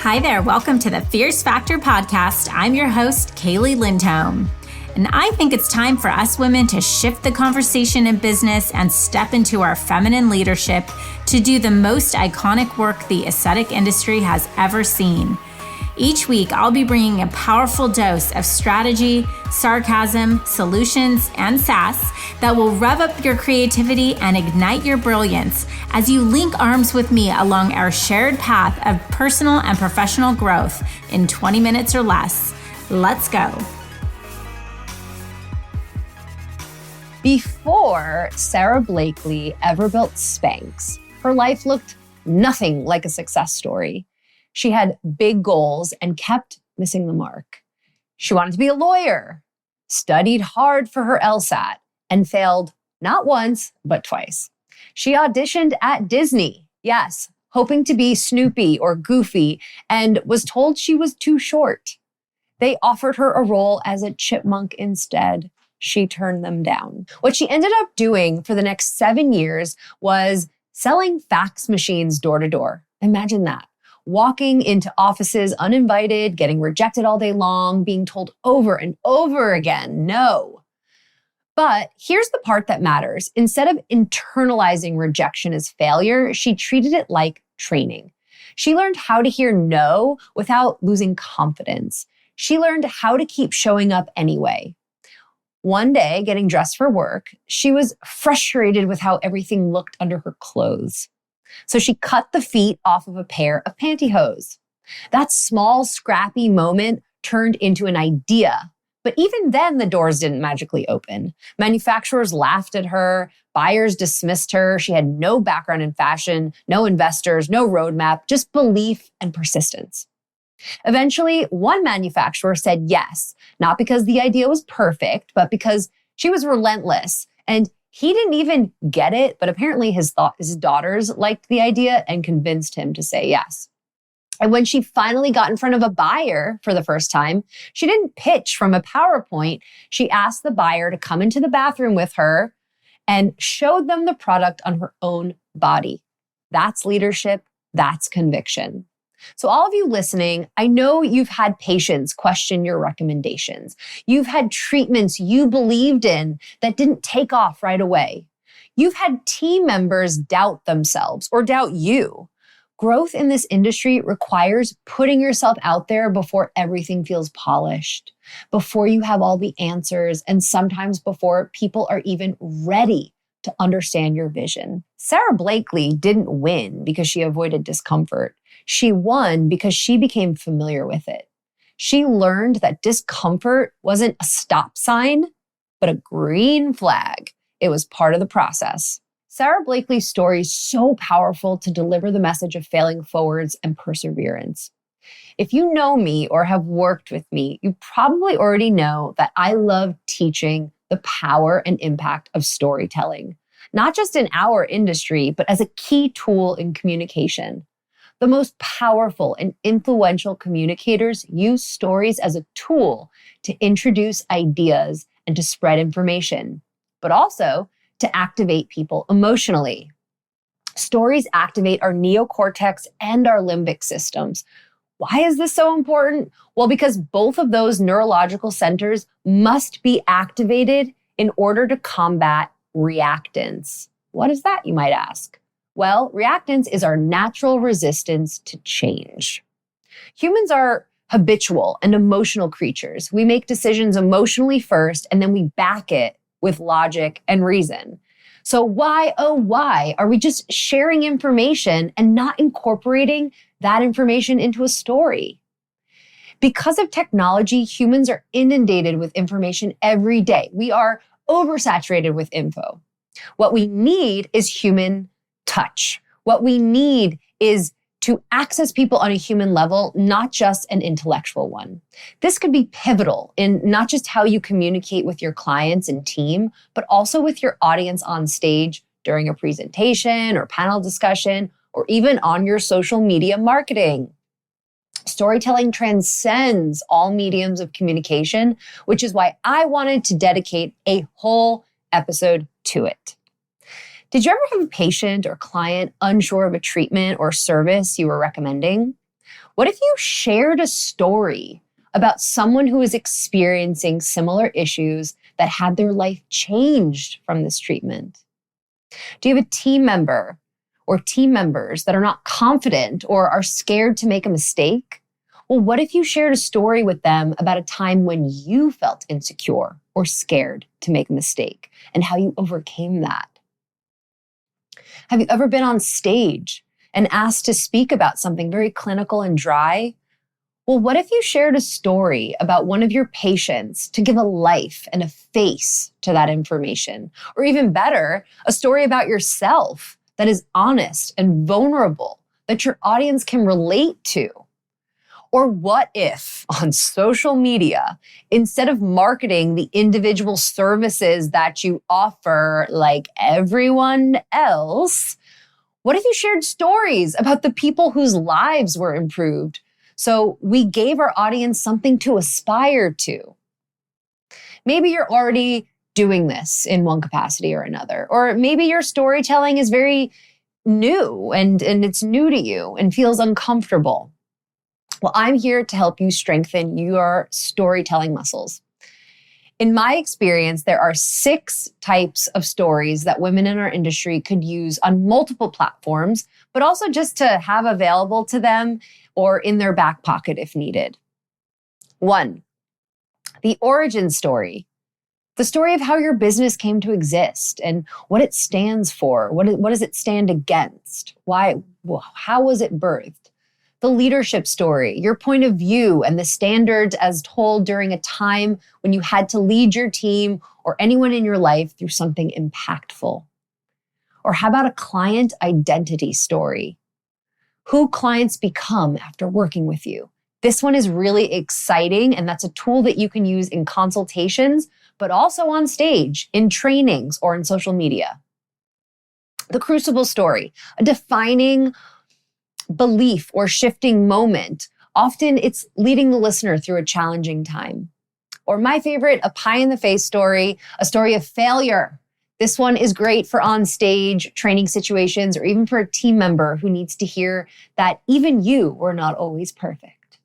Hi there, welcome to the Fierce Factor podcast. I'm your host, Kaylee Lindholm. And I think it's time for us women to shift the conversation in business and step into our feminine leadership to do the most iconic work the aesthetic industry has ever seen. Each week, I'll be bringing a powerful dose of strategy, sarcasm, solutions, and sass that will rev up your creativity and ignite your brilliance as you link arms with me along our shared path of personal and professional growth in 20 minutes or less. Let's go. Before Sara Blakely ever built Spanx, her life looked nothing like a success story. She had big goals and kept missing the mark. She wanted to be a lawyer, studied hard for her LSAT, and failed not once, but twice. She auditioned at Disney, yes, hoping to be Snoopy or Goofy, and was told she was too short. They offered her a role as a chipmunk instead. She turned them down. What she ended up doing for the next 7 years was selling fax machines door to door. Imagine that. Walking into offices uninvited, getting rejected all day long, being told over and over again, no. But here's the part that matters. Instead of internalizing rejection as failure, she treated it like training. She learned how to hear no without losing confidence. She learned how to keep showing up anyway. One day, getting dressed for work, she was frustrated with how everything looked under her clothes. So she cut the feet off of a pair of pantyhose. That small, scrappy moment turned into an idea. But even then, the doors didn't magically open. Manufacturers laughed at her. Buyers dismissed her. She had no background in fashion, no investors, no roadmap, just belief and persistence. Eventually, one manufacturer said yes, not because the idea was perfect, but because she was relentless. And he didn't even get it, but apparently his daughters liked the idea and convinced him to say yes. And when she finally got in front of a buyer for the first time, she didn't pitch from a PowerPoint. She asked the buyer to come into the bathroom with her and showed them the product on her own body. That's leadership. That's conviction. So all of you listening, I know you've had patients question your recommendations. You've had treatments you believed in that didn't take off right away. You've had team members doubt themselves or doubt you. Growth in this industry requires putting yourself out there before everything feels polished, before you have all the answers, and sometimes before people are even ready to understand your vision. Sara Blakely didn't win because she avoided discomfort. She won because she became familiar with it. She learned that discomfort wasn't a stop sign, but a green flag. It was part of the process. Sara Blakely's story is so powerful to deliver the message of failing forwards and perseverance. If you know me or have worked with me, you probably already know that I love teaching the power and impact of storytelling, not just in our industry, but as a key tool in communication. The most powerful and influential communicators use stories as a tool to introduce ideas and to spread information, but also to activate people emotionally. Stories activate our neocortex and our limbic systems. Why is this so important? Well, because both of those neurological centers must be activated in order to combat reactance. What is that, you might ask? Well, reactance is our natural resistance to change. Humans are habitual and emotional creatures. We make decisions emotionally first, and then we back it with logic and reason. So why, oh, why are we just sharing information and not incorporating that information into a story? Because of technology, humans are inundated with information every day. We are oversaturated with info. What we need is human touch. What we need is to access people on a human level, not just an intellectual one. This could be pivotal in not just how you communicate with your clients and team, but also with your audience on stage during a presentation or panel discussion, or even on your social media marketing. Storytelling transcends all mediums of communication, which is why I wanted to dedicate a whole episode to it. Did you ever have a patient or client unsure of a treatment or service you were recommending? What if you shared a story about someone who is experiencing similar issues that had their life changed from this treatment? Do you have a team member or team members that are not confident or are scared to make a mistake? Well, what if you shared a story with them about a time when you felt insecure or scared to make a mistake and how you overcame that? Have you ever been on stage and asked to speak about something very clinical and dry? Well, what if you shared a story about one of your patients to give a life and a face to that information? Or even better, a story about yourself that is honest and vulnerable that your audience can relate to? Or what if on social media, instead of marketing the individual services that you offer like everyone else, what if you shared stories about the people whose lives were improved? So we gave our audience something to aspire to. Maybe you're already doing this in one capacity or another, or maybe your storytelling is very new and it's new to you and feels uncomfortable. Well, I'm here to help you strengthen your storytelling muscles. In my experience, there are 6 types of stories that women in our industry could use on multiple platforms, but also just to have available to them or in their back pocket if needed. 1, the origin story. The story of how your business came to exist and what it stands for. What does it stand against? Why? How was it birthed? The leadership story, your point of view and the standards as told during a time when you had to lead your team or anyone in your life through something impactful. Or how about a client identity story? Who clients become after working with you. This one is really exciting, and that's a tool that you can use in consultations, but also on stage, in trainings, or in social media. The crucible story, a defining belief or shifting moment. Often it's leading the listener through a challenging time. Or my favorite, a pie in the face story, a story of failure. This one is great for on stage training situations or even for a team member who needs to hear that even you were not always perfect.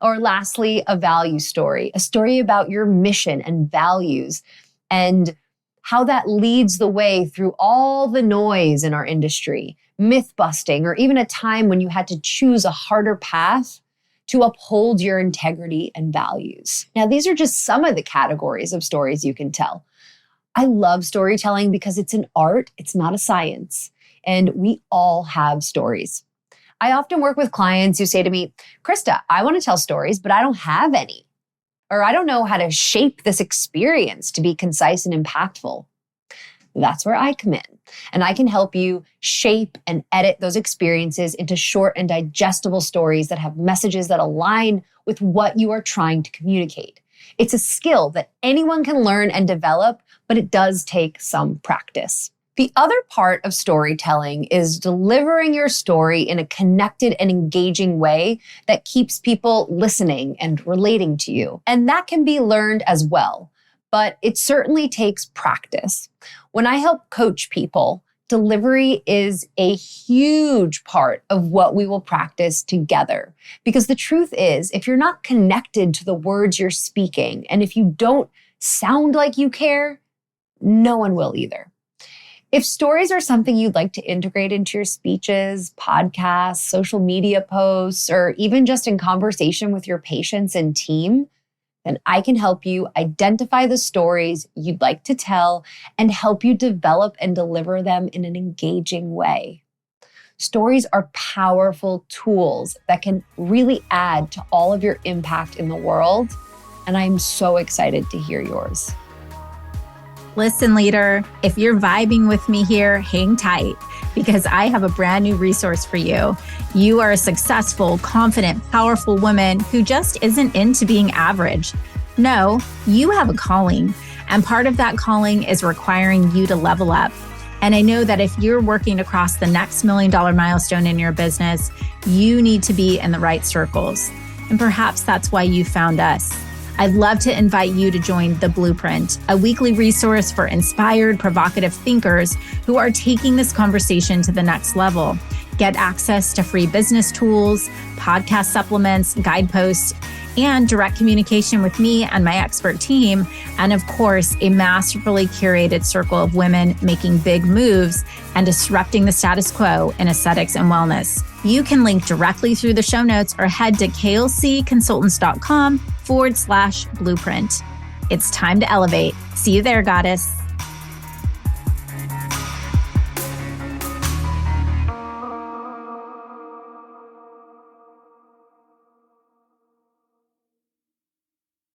Or lastly, a value story, a story about your mission and values and how that leads the way through all the noise in our industry, myth busting, or even a time when you had to choose a harder path to uphold your integrity and values. Now, these are just some of the categories of stories you can tell. I love storytelling because it's an art, it's not a science, and we all have stories. I often work with clients who say to me, Krista, I want to tell stories, but I don't have any. Or I don't know how to shape this experience to be concise and impactful. That's where I come in. And I can help you shape and edit those experiences into short and digestible stories that have messages that align with what you are trying to communicate. It's a skill that anyone can learn and develop, but it does take some practice. The other part of storytelling is delivering your story in a connected and engaging way that keeps people listening and relating to you. And that can be learned as well, but it certainly takes practice. When I help coach people, delivery is a huge part of what we will practice together. Because the truth is, if you're not connected to the words you're speaking, and if you don't sound like you care, no one will either. If stories are something you'd like to integrate into your speeches, podcasts, social media posts, or even just in conversation with your patients and team, then I can help you identify the stories you'd like to tell and help you develop and deliver them in an engaging way. Stories are powerful tools that can really add to all of your impact in the world, and I'm so excited to hear yours. Listen, leader, if you're vibing with me here, hang tight because I have a brand new resource for you. You are a successful, confident, powerful woman who just isn't into being average. No, you have a calling, and part of that calling is requiring you to level up. And I know that if you're working across the next $1 million milestone in your business, you need to be in the right circles. And perhaps that's why you found us. I'd love to invite you to join The Blueprint, a weekly resource for inspired, provocative thinkers who are taking this conversation to the next level. Get access to free business tools, podcast supplements, guideposts, and direct communication with me and my expert team. And of course, a masterfully curated circle of women making big moves and disrupting the status quo in aesthetics and wellness. You can link directly through the show notes or head to klcconsultants.com/blueprint. It's time to elevate. See you there, goddess.